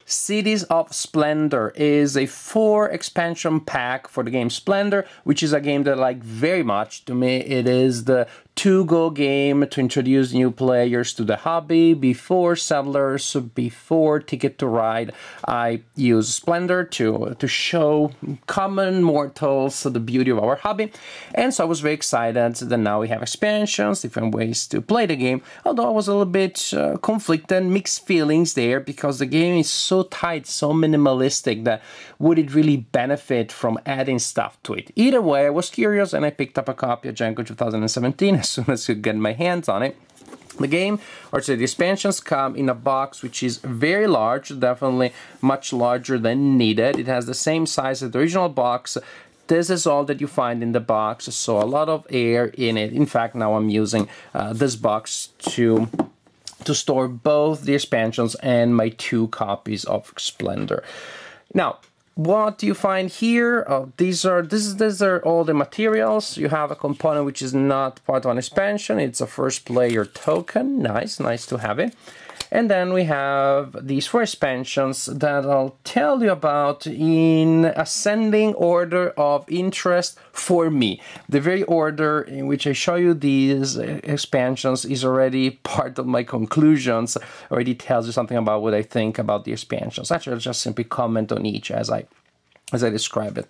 Cities of Splendor is a 4 expansion pack for the game Splendor, which is a game that I like very much. To me, it is the to-go game to introduce new players to the hobby. Before Settlers, before Ticket to Ride, I use Splendor to show common mortals the beauty of our hobby. And so I was very excited that now we have expansions, different ways to play the game. Although I was a little bit conflicted, mixed feelings there, because the game is so tight, so minimalistic, that would it really benefit from adding stuff to it? Either way, I was curious and I picked up a copy of Django 2017 as soon as I could get my hands on it. The game, or say the expansions, come in a box which is very large, definitely much larger than needed. It has the same size as the original box. This is all that you find in the box, so a lot of air in it. In fact, now I'm using this box to store both the expansions and my 2 copies of Splendor. Now, what do you find here? These are all the materials. You have a component which is not part of an expansion. It's a first player token. Nice to have it. And then we have these 4 expansions that I'll tell you about in ascending order of interest for me. The very order in which I show you these expansions is already part of my conclusions, already tells you something about what I think about the expansions. Actually, I'll just simply comment on each as I describe it.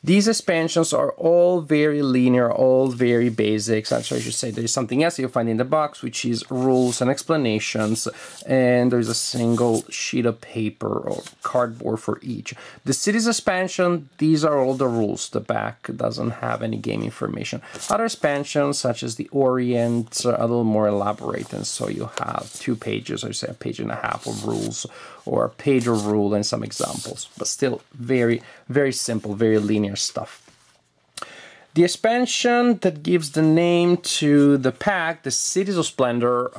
These expansions are all very linear, all very basic. So I should say there is something else you'll find in the box, which is rules and explanations, and there's a single sheet of paper or cardboard for each. The cities expansion, these are all the rules. The back doesn't have any game information. Other expansions, such as the Orient, are a little more elaborate, and so you have 2 pages, or say a page and a half of rules, or a page of rule and some examples, but still very, very simple, very linear stuff. The expansion that gives the name to the pack, the Cities of Splendor,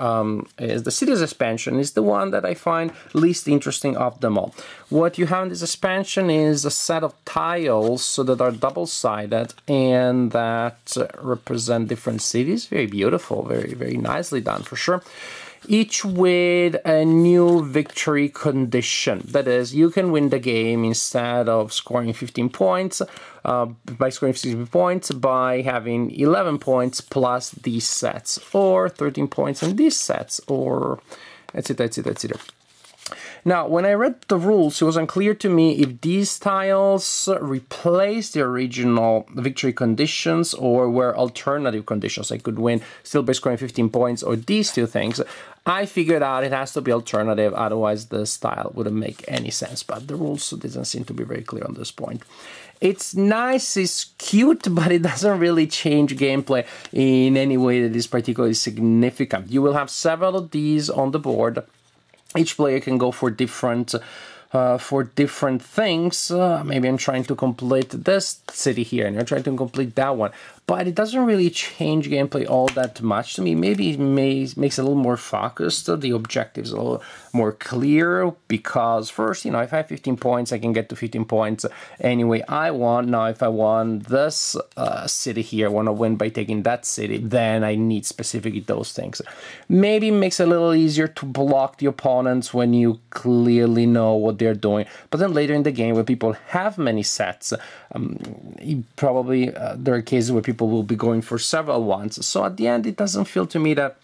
is the Cities expansion, is the one that I find least interesting of them all. What you have in this expansion is a set of tiles that are double-sided and that represent different cities. Very beautiful, very, very nicely done for sure. Each with a new victory condition. That is, you can win the game instead of scoring 15 points, by scoring 15 points, by having 11 points plus these sets, or 13 points in these sets, or etc. Now, when I read the rules, it was unclear to me if these tiles replace the original victory conditions or were alternative conditions. I could win still by scoring 15 points or these 2 things. I figured out it has to be alternative, otherwise this tile wouldn't make any sense, but the rules didn't seem to be very clear on this point. It's nice, it's cute, but it doesn't really change gameplay in any way that is particularly significant. You will have several of these on the board. Each player can go for different things. Maybe I'm trying to complete this city here, and you're trying to complete that one. But it doesn't really change gameplay all that much to me. Maybe it makes it a little more focused. The objectives a little more clear, because first, you know, if I have 15 points, I can get to 15 points any way I want. Now, if I want this city here, I want to win by taking that city, then I need specifically those things. Maybe it makes it a little easier to block the opponents when you clearly know what they're doing. But then later in the game, where people have many sets, probably there are cases where people will be going for several ones. So at the end, it doesn't feel to me that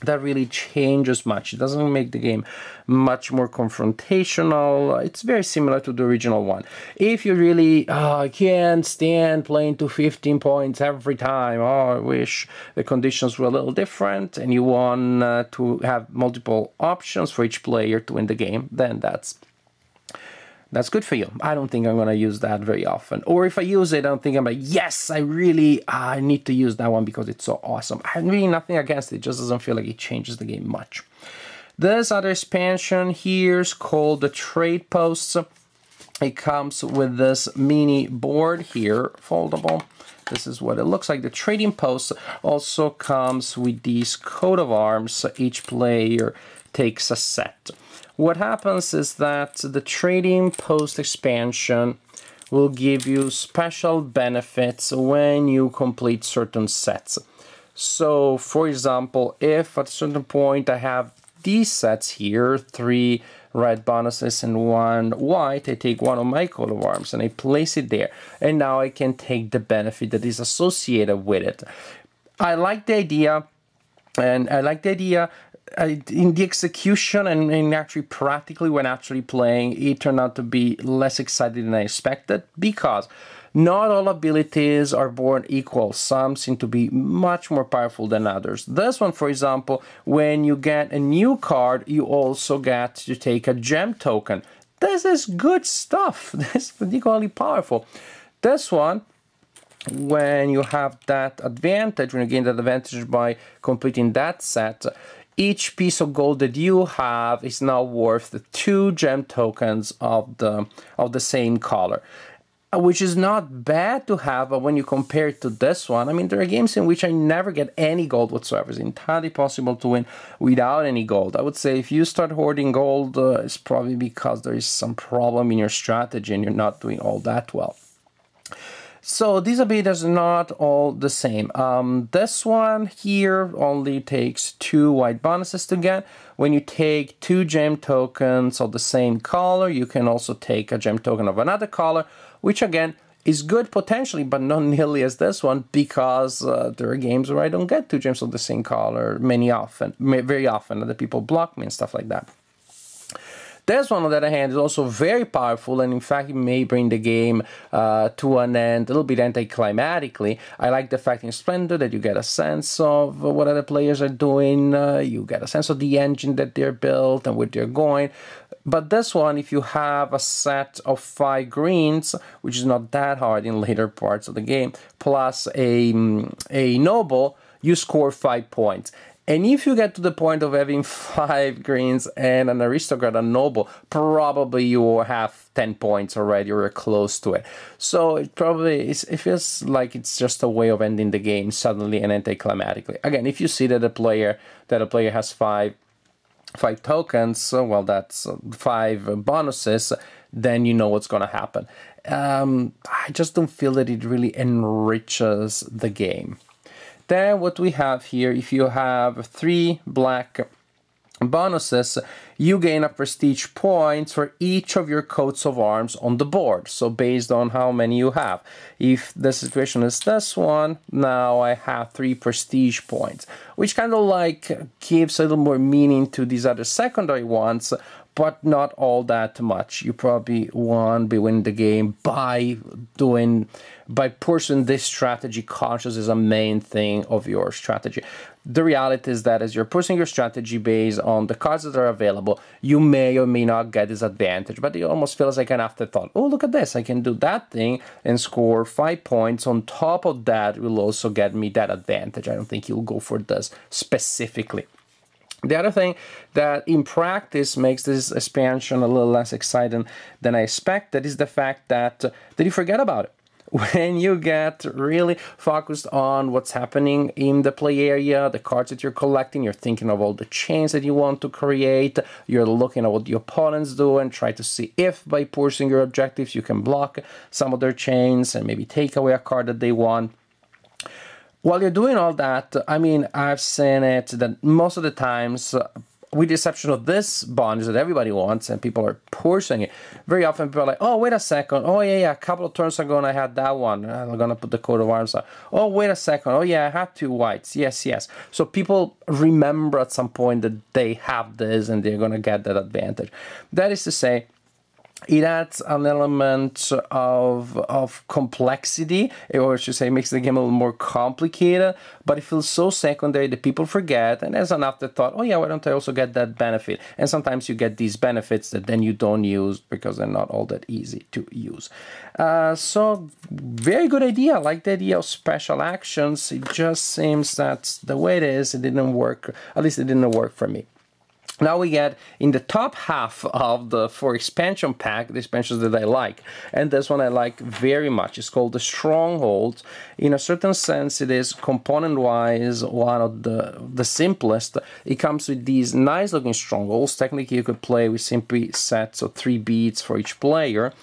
really changes much. It doesn't make the game much more confrontational. It's very similar to the original one. If you really can't stand playing to 15 points every time, I wish the conditions were a little different, and you want to have multiple options for each player to win the game, then that's good for you. I don't think I'm going to use that very often. Or if I use it, I don't think I'm like, yes, I need to use that one because it's so awesome. I have really nothing against it. It just doesn't feel like it changes the game much. This other expansion here is called the Trade Posts. It comes with this mini board here, foldable. This is what it looks like. The trading post also comes with these coat of arms. Each player takes a set. What happens is that the trading post expansion will give you special benefits when you complete certain sets. So, for example, if at a certain point I have these sets here, 3 red bonuses and 1 white, I take one of my coat of arms and I place it there. And now I can take the benefit that is associated with it. I like the idea, and I like the idea in the execution and actually practically when actually playing, it turned out to be less exciting than I expected, because not all abilities are born equal. Some seem to be much more powerful than others. This one, for example, when you get a new card, you also get to take a gem token. This is good stuff. This is particularly powerful. This one, when you have that advantage, when you gain that advantage by completing that set, each piece of gold that you have is now worth 2 gem tokens of the same color, which is not bad to have. But when you compare it to this one, I mean, there are games in which I never get any gold whatsoever. It's entirely possible to win without any gold. I would say if you start hoarding gold, it's probably because there is some problem in your strategy and you're not doing all that well. So these abilities are not all the same. This one here only takes 2 white bonuses to get. When you take 2 gem tokens of the same color, you can also take a gem token of another color, which again is good potentially, but not nearly as this one, because there are games where I don't get 2 gems of the same color very often. Other people block me and stuff like that. This one, on the other hand, is also very powerful, and in fact, it may bring the game to an end a little bit anticlimactically. I like the fact in Splendor that you get a sense of what other players are doing, you get a sense of the engine that they're built and where they're going. But this one, if you have a set of 5 greens, which is not that hard in later parts of the game, plus a noble, you score 5 points. And if you get to the point of having 5 greens and an aristocrat, a noble, probably you will have 10 points already or close to it. So it feels like it's just a way of ending the game suddenly and anticlimactically. Again, if you see that a player has 5 tokens, well, that's 5 bonuses, then you know what's going to happen. I just don't feel that it really enriches the game. Then what we have here, if you have 3 black bonuses, you gain a prestige points for each of your coats of arms on the board. So based on how many you have. If the situation is this one, now I have 3 prestige points, which kind of like gives a little more meaning to these other secondary ones, but not all that much. You probably won't be winning the game by pursuing this strategy conscious as a main thing of your strategy. The reality is that as you're pursuing your strategy based on the cards that are available, you may or may not get this advantage, but it almost feels like an afterthought. Oh, look at this, I can do that thing and score 5 points. On top of that, it will also get me that advantage. I don't think you'll go for this specifically. The other thing that in practice makes this expansion a little less exciting than I expected is the fact that you forget about it. When you get really focused on what's happening in the play area, the cards that you're collecting, you're thinking of all the chains that you want to create, you're looking at what the opponents do and try to see if by pursuing your objectives you can block some of their chains and maybe take away a card that they want. While you're doing all that, I mean, I've seen it that most of the times, with the exception of this bonus that everybody wants and people are pursuing it, very often people are like, oh, wait a second. Oh, yeah, a couple of turns ago I had that one. I'm going to put the coat of arms on. Oh, wait a second. Oh, yeah, I had 2 whites. Yes. So people remember at some point that they have this and they're going to get that advantage. That is to say, it adds an element of complexity, or I should say makes the game a little more complicated, but it feels so secondary that people forget, and as an afterthought, oh yeah, why don't I also get that benefit? And sometimes you get these benefits that then you don't use because they're not all that easy to use. So, very good idea. I like the idea of special actions. It just seems that the way it is, it didn't work, at least it didn't work for me. Now we get in the top half of the 4 expansion pack, the expansions that I like. And this one I like very much. It's called the Stronghold. In a certain sense, it is component-wise one of the simplest. It comes with these nice-looking strongholds. Technically, you could play with simply sets of 3 beads for each player.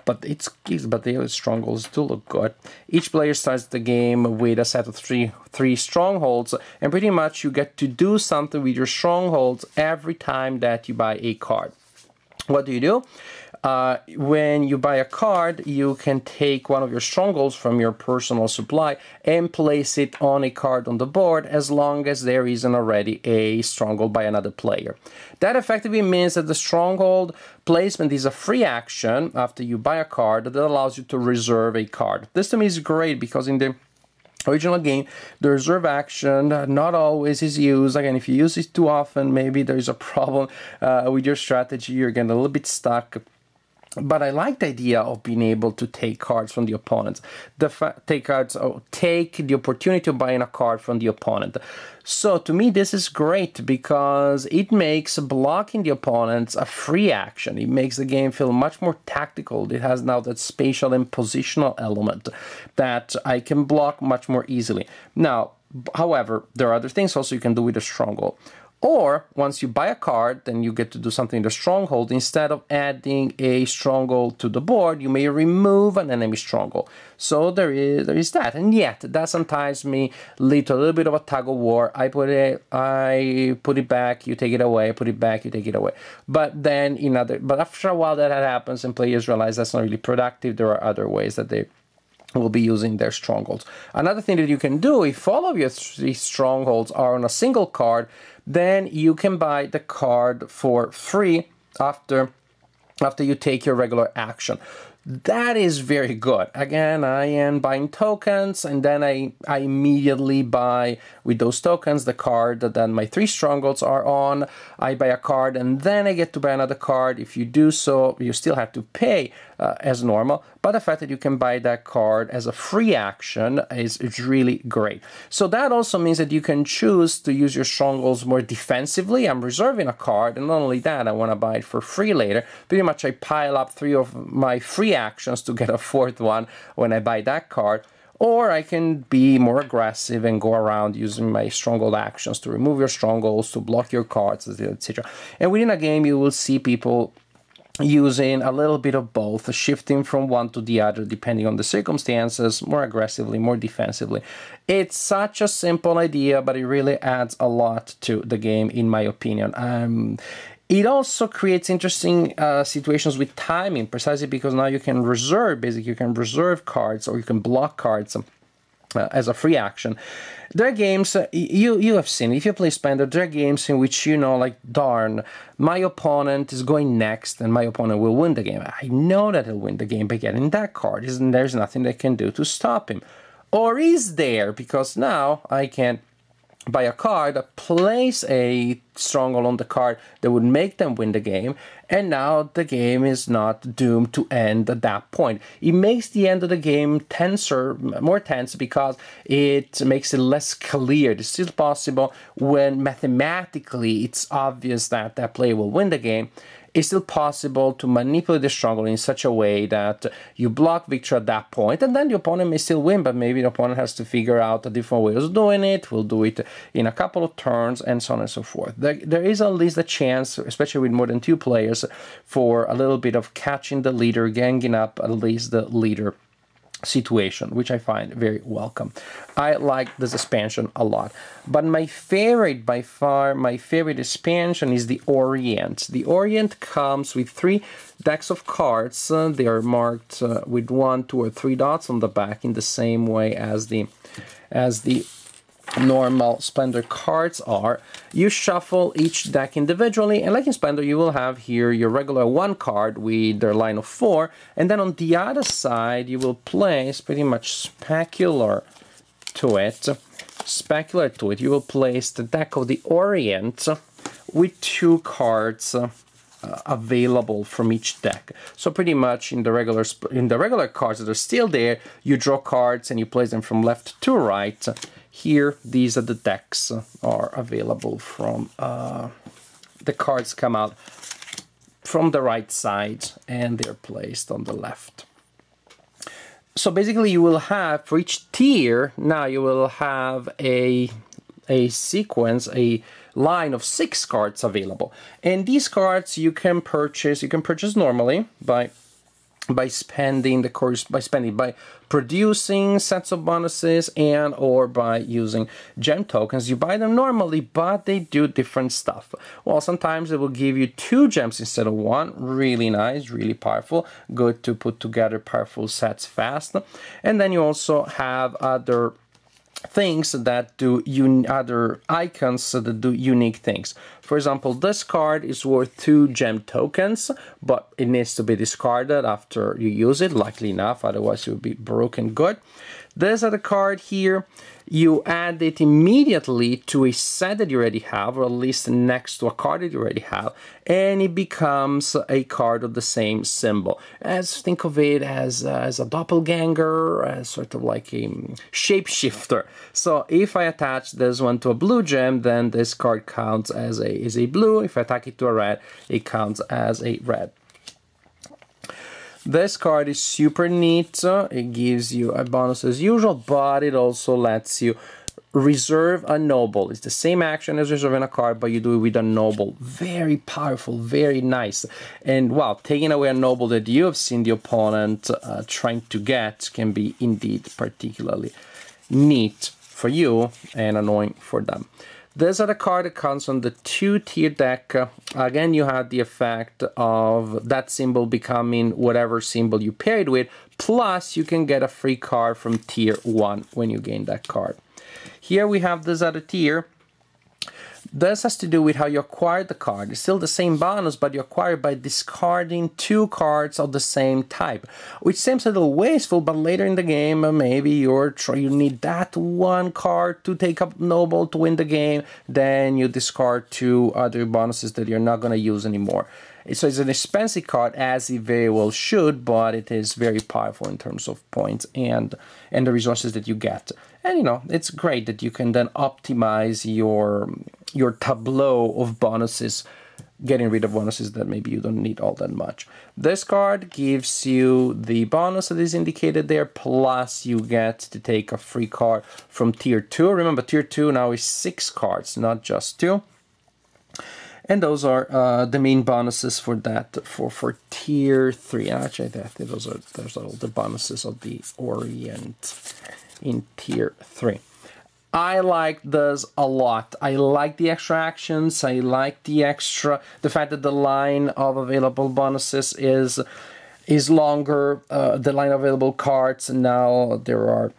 but the strongholds do look good. Each player starts the game with a set of three strongholds, and pretty much you get to do something with your strongholds every time that you buy a card. What do? When you buy a card, you can take one of your strongholds from your personal supply and place it on a card on the board as long as there isn't already a stronghold by another player. That effectively means that the stronghold placement is a free action after you buy a card that allows you to reserve a card. This to me is great because in the original game, the reserve action not always is used. Again, if you use it too often, maybe there's a problem with your strategy. You're getting a little bit stuck. But I like the idea of being able to take cards from the opponent. Take the opportunity of buying a card from the opponent. So to me, this is great because it makes blocking the opponents a free action. It makes the game feel much more tactical. It has now that spatial and positional element that I can block much more easily. Now, however, there are other things also you can do with a stronghold. Or, once you buy a card, then you get to do something in the stronghold. Instead of adding a stronghold to the board, you may remove an enemy stronghold. So there is that. And yet, that sometimes may lead to a little bit of a tug of war. I put it back, you take it away, I put it back, you take it away. But then, but after a while that happens and players realize that's not really productive, there are other ways that they will be using their strongholds. Another thing that you can do, if all of your three strongholds are on a single card, then you can buy the card for free after you take your regular action. That is very good. Again, I am buying tokens, and then I immediately buy, with those tokens, the card that then my three strongholds are on. I buy a card, and then I get to buy another card. If you do so, you still have to pay as normal, but the fact that you can buy that card as a free action is really great. So that also means that you can choose to use your strongholds more defensively. I'm reserving a card, and not only that, I want to buy it for free later. Pretty much I pile up 3 of my free actions to get a 4th one when I buy that card. Or I can be more aggressive and go around using my stronghold actions to remove your strongholds, to block your cards, etc. And within a game, you will see people using a little bit of both, shifting from one to the other depending on the circumstances, more aggressively, more defensively. It's such a simple idea, but it really adds a lot to the game, in my opinion. It also creates interesting situations with timing, precisely because now you can reserve, basically you can reserve cards, or you can block cards as a free action. There are games, you have seen, if you play Splendor, there are games in which you know, like, darn, my opponent is going next and my opponent will win the game. I know that he'll win the game by getting that card. There's nothing they can do to stop him. Or is there? Because now I can buy a card, place a stronghold on the card that would make them win the game, and now the game is not doomed to end at that point. It makes the end of the game more tense, because it makes it less clear. It's still possible when mathematically it's obvious that that player will win the game. It's still possible to manipulate the stronghold in such a way that you block victory at that point, and then the opponent may still win, but maybe the opponent has to figure out a different way of doing it. We'll do it in a couple of turns, and so on and so forth. There is at least a chance, especially with more than 2 players, for a little bit of catching the leader, ganging up at least the leader situation, which I find very welcome. I like this expansion a lot. But my favorite, by far, my favorite expansion is the Orient. The Orient comes with 3 decks of cards. They are marked with 1, 2, or 3 dots on the back in the same way as the normal Splendor cards are. You shuffle each deck individually, and like in Splendor, you will have here your regular 1 card with their line of 4, and then on the other side you will place pretty much specular to it. You will place the deck of the Orient with 2 cards available from each deck. So pretty much in the regular cards that are still there, you draw cards and you place them from left to right. Here, these are the decks are available from, the cards come out from the right side and they're placed on the left. So basically you will have, for each tier, now you will have a sequence, a line of 6 cards available. And these cards you can purchase normally by by producing sets of bonuses and or by using gem tokens. You buy them normally, but they do different stuff. Well, sometimes it will give you 2 gems instead of 1. Really nice, really powerful, good to put together powerful sets fast. And then you also have other things that do other icons that do unique things. For example, this card is worth 2 gem tokens, but it needs to be discarded after you use it, likely enough, otherwise it would be broken good. This other card here, you add it immediately to a set that you already have, or at least next to a card that you already have, and it becomes a card of the same symbol. Think of it as a doppelganger, as sort of like a shapeshifter. So if I attach this one to a blue gem, then this card counts as a blue. If I attach it to a red, it counts as a red. This card is super neat. It gives you a bonus as usual, but it also lets you reserve a noble. It's the same action as reserving a card, but you do it with a noble. Very powerful, very nice. And wow, taking away a noble that you have seen the opponent trying to get can be indeed particularly neat for you and annoying for them. This other card that comes on the 2-tier deck. Again, you have the effect of that symbol becoming whatever symbol you pair it with, plus you can get a free card from tier 1 when you gain that card. Here we have this other tier. This has to do with how you acquire the card. It's still the same bonus, but you acquire by discarding 2 cards of the same type, which seems a little wasteful, but later in the game, maybe you need that 1 card to take up noble to win the game, then you discard 2 other bonuses that you're not going to use anymore. So it's an expensive card, as it very well should, but it is very powerful in terms of points and the resources that you get. And you know, it's great that you can then optimize your tableau of bonuses, getting rid of bonuses that maybe you don't need all that much. This card gives you the bonus that is indicated there, plus you get to take a free card from tier 2. Remember, tier 2 now is 6 cards, not just 2. And those are the main bonuses for that, for tier 3. Actually, those are all the bonuses of the Orient in tier 3. I like this a lot. I like the extra actions. I like the fact that the line of available bonuses is longer. The line of available cards, now there are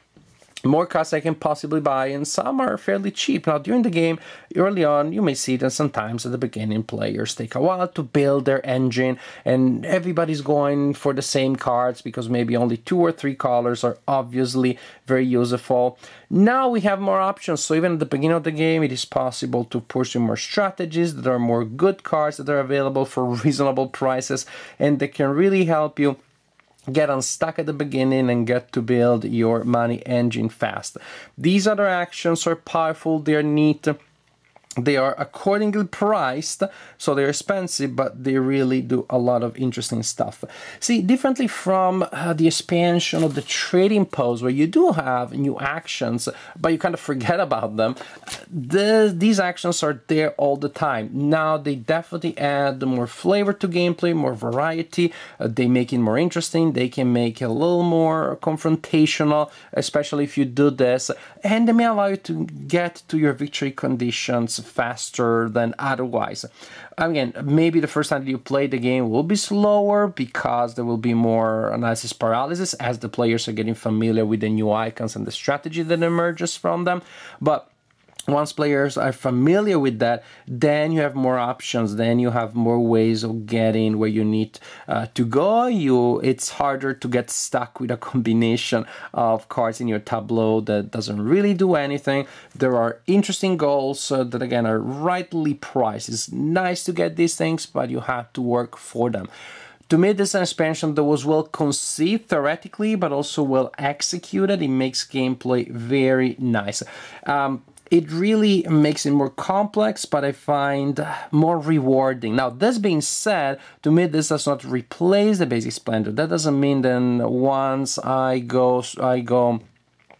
more cards I can possibly buy, and some are fairly cheap. Now, during the game, early on, you may see that sometimes at the beginning, players take a while to build their engine, and everybody's going for the same cards because maybe only 2 or 3 colors are obviously very useful. Now we have more options, so even at the beginning of the game, it is possible to push in more strategies. There are more good cards that are available for reasonable prices, and they can really help you get unstuck at the beginning and get to build your money engine fast. These other actions are powerful, they're neat, they are accordingly priced, so they're expensive, but they really do a lot of interesting stuff. See, differently from the expansion of the trading post, where you do have new actions, but you kind of forget about them, these actions are there all the time. Now, they definitely add more flavor to gameplay, more variety, they make it more interesting, they can make it a little more confrontational, especially if you do this, and they may allow you to get to your victory conditions faster than otherwise. Again, maybe the first time that you play the game will be slower because there will be more analysis paralysis as the players are getting familiar with the new icons and the strategy that emerges from them. But once players are familiar with that, then you have more options, then you have more ways of getting where you need to go. It's harder to get stuck with a combination of cards in your tableau that doesn't really do anything. There are interesting goals that, again, are rightly priced. It's nice to get these things, but you have to work for them. To me, this is an expansion that was well conceived theoretically, but also well executed. It makes gameplay very nice. It really makes it more complex, but I find more rewarding. Now, this being said, to me, this does not replace the basic Splendor. That doesn't mean then once I go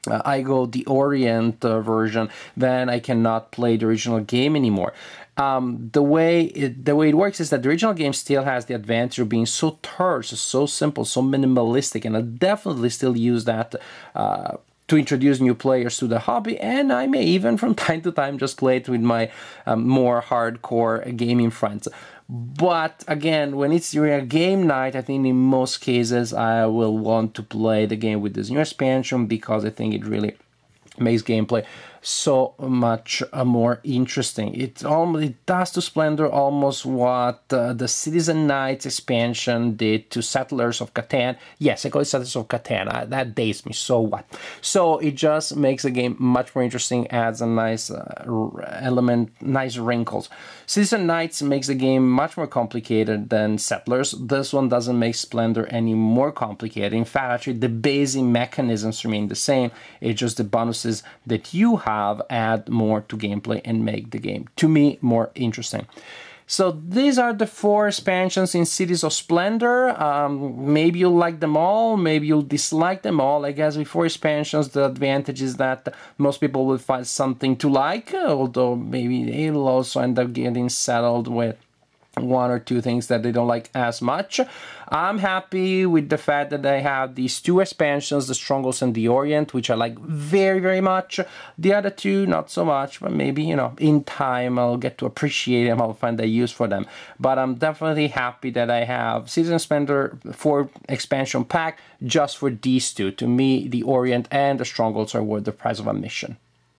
the Orient version, then I cannot play the original game anymore. The way it works is that the original game still has the advantage of being so terse, so simple, so minimalistic, and I definitely still use that to introduce new players to the hobby, and I may even from time to time just play it with my more hardcore gaming friends. But again, when it's during a game night, I think in most cases I will want to play the game with this new expansion, because I think it really makes gameplay so much more interesting. It does to Splendor almost what the Citizen Knights expansion did to Settlers of Catan. Yes, I call it Settlers of Catan. That dates me, so what? So it just makes the game much more interesting, adds a nice element, nice wrinkles. Citizen Knights makes the game much more complicated than Settlers. This one doesn't make Splendor any more complicated. In fact, actually, the basic mechanisms remain the same. It's just the bonuses that you have add more to gameplay and make the game, to me, more interesting. So these are the 4 expansions in Cities of Splendor. Maybe you'll like them all, maybe you'll dislike them all. I guess with 4 expansions, the advantage is that most people will find something to like, although maybe they'll also end up getting settled with 1 or 2 things that they don't like as much. I'm happy with the fact that I have these 2 expansions, the Strongholds and the Orient, which I like very, very much. The other 2, not so much, but maybe, you know, in time I'll get to appreciate them, I'll find a use for them. But I'm definitely happy that I have Citizen Splendor 4 expansion pack just for these 2. To me, the Orient and the Strongholds are worth the price of admission.